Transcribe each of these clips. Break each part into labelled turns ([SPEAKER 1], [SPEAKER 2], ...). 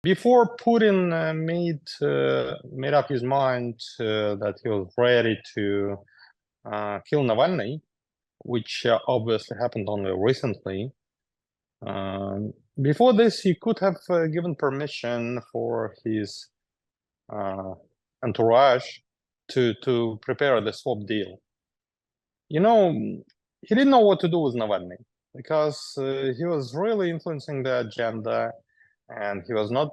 [SPEAKER 1] Before Putin made up his mind that he was ready to kill Navalny, which obviously happened only recently. Before this, he could have given permission for his entourage to prepare the swap deal. You know, he didn't know what to do with Navalny because he was really influencing the agenda, and he was not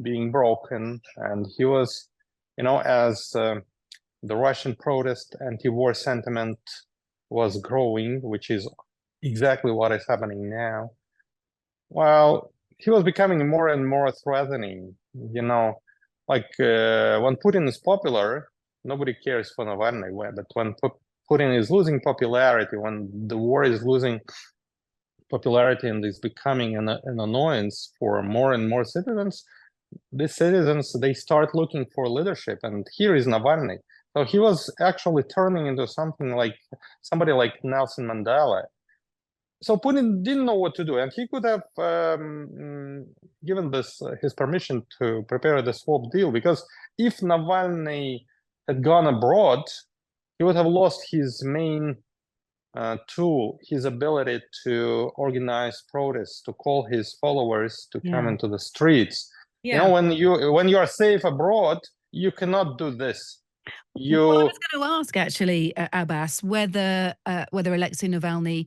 [SPEAKER 1] being broken, and he was, as the Russian protest anti-war sentiment was growing, which is exactly what is happening now. Well, he was becoming more and more threatening. Like when Putin is popular, nobody cares for Navalny. But when Putin is losing popularity, when the war is losing popularity and is becoming an annoyance for more and more citizens, these citizens, they start looking for leadership. And here is Navalny. So he was actually turning into something like somebody like Nelson Mandela. So Putin didn't know what to do, and he could have given his permission to prepare the swap deal, because if Navalny had gone abroad, he would have lost his main tool, his ability to organize protests, to call his followers to come into the streets.
[SPEAKER 2] Yeah.
[SPEAKER 1] When you are safe abroad, you cannot do this.
[SPEAKER 2] Well, I was going to ask actually, Abbas, whether Alexei Navalny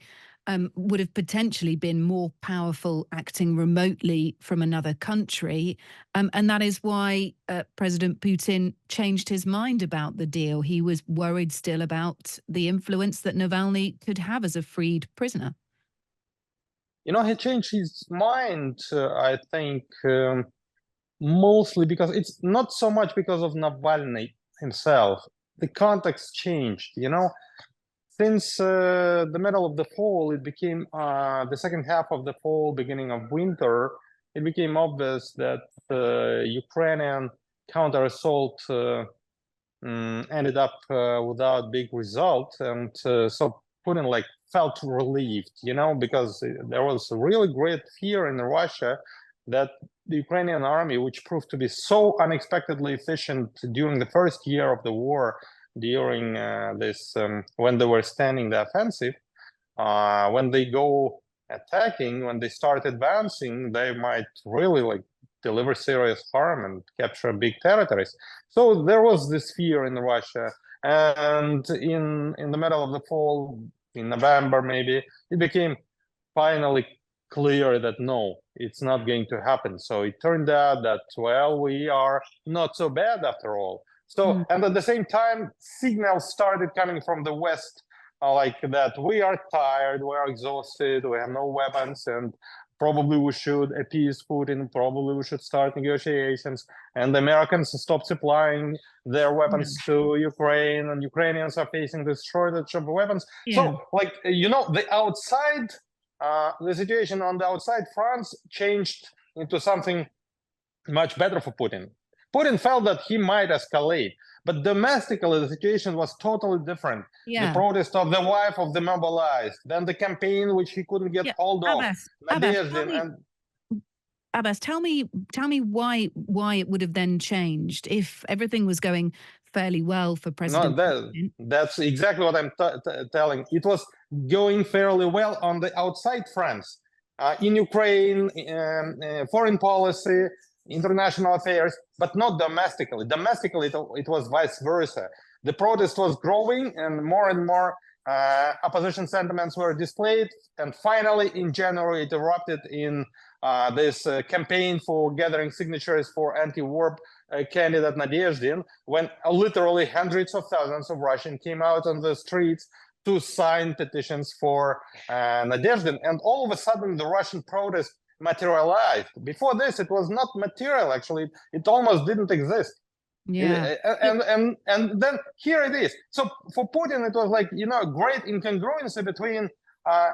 [SPEAKER 2] would have potentially been more powerful acting remotely from another country. And that is why President Putin changed his mind about the deal. He was worried still about the influence that Navalny could have as a freed prisoner.
[SPEAKER 1] He changed his mind, I think, mostly because it's not so much because of Navalny himself. The context changed, Since the middle of the fall, it became the second half of the fall, beginning of winter, it became obvious that the Ukrainian counter-assault ended up without big result. And so Putin felt relieved, because there was a really great fear in Russia that the Ukrainian army, which proved to be so unexpectedly efficient during the first year of the war, during when they were standing the offensive, when they go attacking, when they start advancing, they might really deliver serious harm and capture big territories. So there was this fear in Russia, and in the middle of the fall, in November maybe, it became finally clear that no, it's not going to happen. So it turned out that, well, we are not so bad after all. So, and at the same time, signals started coming from the West, like that we are tired, we are exhausted, we have no weapons, and probably we should appease Putin, probably we should start negotiations, and the Americans stop supplying their weapons to Ukraine, and Ukrainians are facing this shortage of weapons. So, the outside, the situation on the outside front changed into something much better for Putin. Putin felt that he might escalate, but domestically the situation was totally different. The protest of the wife of the mobilized, then the campaign which he couldn't get hold of.
[SPEAKER 2] Abbas, tell me why it would have then changed if everything was going fairly well for President Putin.
[SPEAKER 1] That's exactly what I'm telling. It was going fairly well on the outside fronts, in Ukraine, foreign policy, international affairs, but not domestically. Domestically, it was vice versa. The protest was growing, and more opposition sentiments were displayed. And finally, in January, it erupted in this campaign for gathering signatures for anti-war candidate Nadezhdin, when literally hundreds of thousands of Russians came out on the streets to sign petitions for Nadezhdin. And all of a sudden, the Russian protest materialized. Before this, it was not material. Actually, it almost didn't exist. And then here it is. So for Putin, it was great incongruency between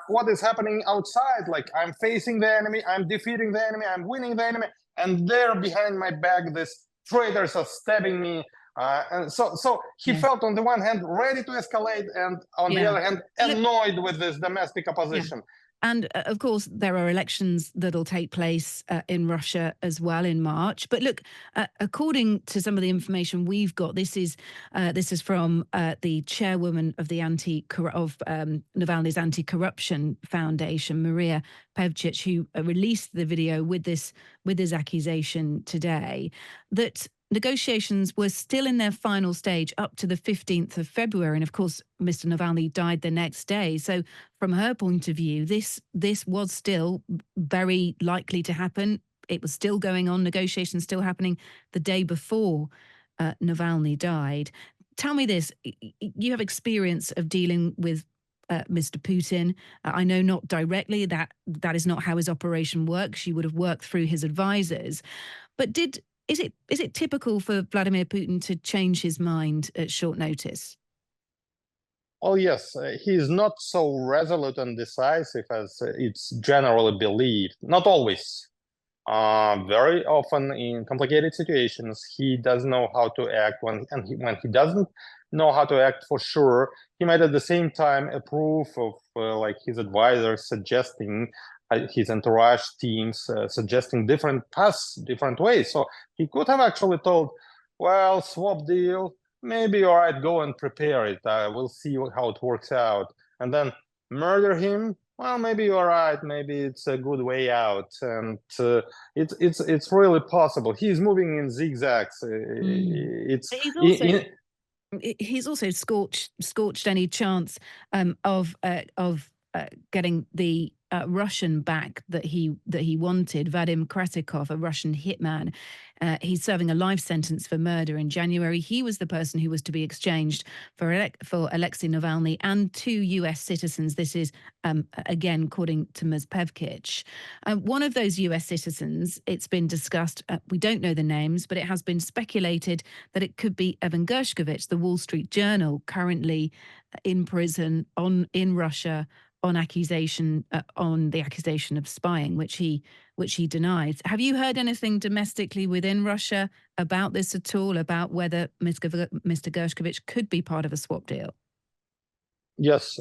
[SPEAKER 1] what is happening outside. I'm facing the enemy, I'm defeating the enemy, I'm winning the enemy, and there behind my back, these traitors are stabbing me. And so he felt on the one hand ready to escalate, and on the other hand annoyed with this domestic opposition.
[SPEAKER 2] And of course, there are elections that'll take place in Russia as well in March. But look, according to some of the information we've got, this is from the chairwoman of the Navalny's Anti-Corruption Foundation, Maria Pevchich, who released the video with this accusation today, that negotiations were still in their final stage up to the 15th of February. And of course, Mr. Navalny died the next day. So from her point of view, this was still very likely to happen. It was still going on, negotiations still happening the day before Navalny died. Tell me this, you have experience of dealing with Mr. Putin. I know not directly, that is not how his operation works. You would have worked through his advisors. But is it typical for Vladimir Putin to change his mind at short notice?
[SPEAKER 1] Oh, yes, he is not so resolute and decisive as it's generally believed. Not always. Very often in complicated situations, he doesn't know how to act. When he doesn't know how to act, for sure, he might at the same time approve of like his advisors suggesting, his entourage teams suggesting different paths, different ways. So he could have actually told, well, swap deal, maybe all right, go and prepare it. We'll see how it works out. And then murder him. Well, maybe you're right. Maybe it's a good way out, and it's really possible. He's moving in zigzags.
[SPEAKER 2] He's also scorched any chance of getting the Russian back that he wanted, Vadim Krasikov, a Russian hitman. He's serving a life sentence for murder in January. He was the person who was to be exchanged for Alexei Navalny and 2 U.S. citizens. This is, again, according to Ms. Pevchich. One of those U.S. citizens, it's been discussed, we don't know the names, but it has been speculated that it could be Evan Gershkovich, the Wall Street Journal, currently in prison in Russia on the accusation of spying, which he denies. Have you heard anything domestically within Russia about this at all, about whether Mr. Gershkovich could be part of a swap deal?
[SPEAKER 1] Yes,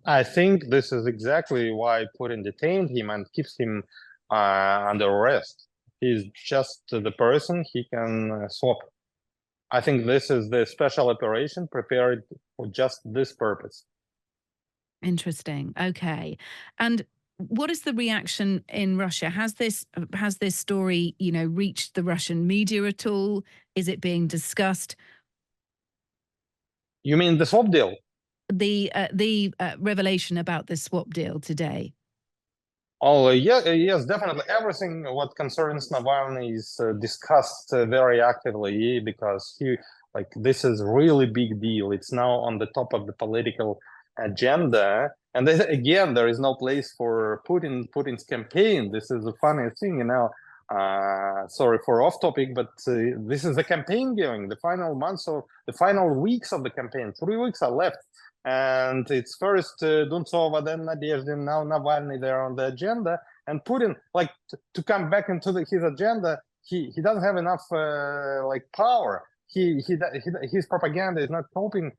[SPEAKER 1] I think this is exactly why Putin detained him and keeps him under arrest. He's just the person he can swap. I think this is the special operation prepared for just this purpose.
[SPEAKER 2] Interesting. Okay. And what is the reaction in Russia? Has this story, reached the Russian media at all? Is it being discussed?
[SPEAKER 1] You mean the swap deal?
[SPEAKER 2] The revelation about the swap deal today.
[SPEAKER 1] Oh, yeah, yes, definitely. Everything what concerns Navalny is discussed very actively, because this is really big deal. It's now on the top of the political agenda, and again, there is no place for Putin's campaign. This is a funny thing, sorry for off topic, but this is the campaign going, the final months or the final weeks of the campaign. 3 weeks are left, and it's first Duntsova, then Nadezhdin, now Navalny. They're on the agenda, and Putin, to come back into his agenda, he doesn't have enough power. His propaganda is not coping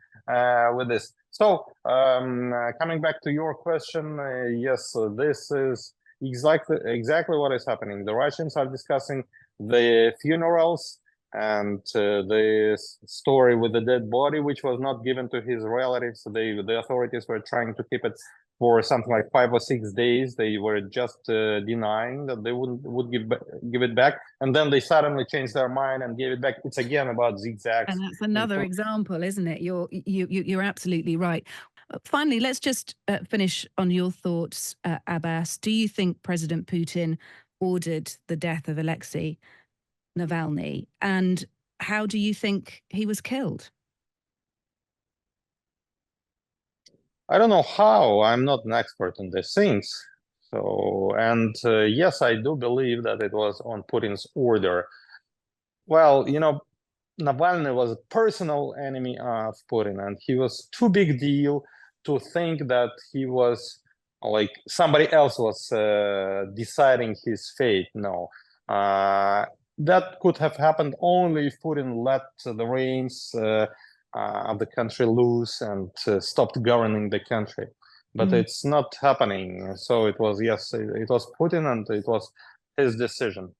[SPEAKER 1] with this. So coming back to your question, yes, this is exactly what is happening. The Russians are discussing the funerals and the story with the dead body, which was not given to his relatives. The authorities were trying to keep it for something like 5 or 6 days. They were just denying that they would give it back, and then they suddenly changed their mind and gave it back. It's again about zigzags.
[SPEAKER 2] And that's another example, isn't it? You're absolutely right. Finally, let's just finish on your thoughts, Abbas. Do you think President Putin ordered the death of Alexei Navalny, and how do you think he was killed?
[SPEAKER 1] I don't know how. I'm not an expert in these things. So, and yes, I do believe that it was on Putin's order. Well, Navalny was a personal enemy of Putin, and he was too big deal to think that he was somebody else was deciding his fate. No, that could have happened only if Putin let the reins of the country loose and stopped governing the country. but it's not happening. So it was, yes, it was Putin, and it was his decision.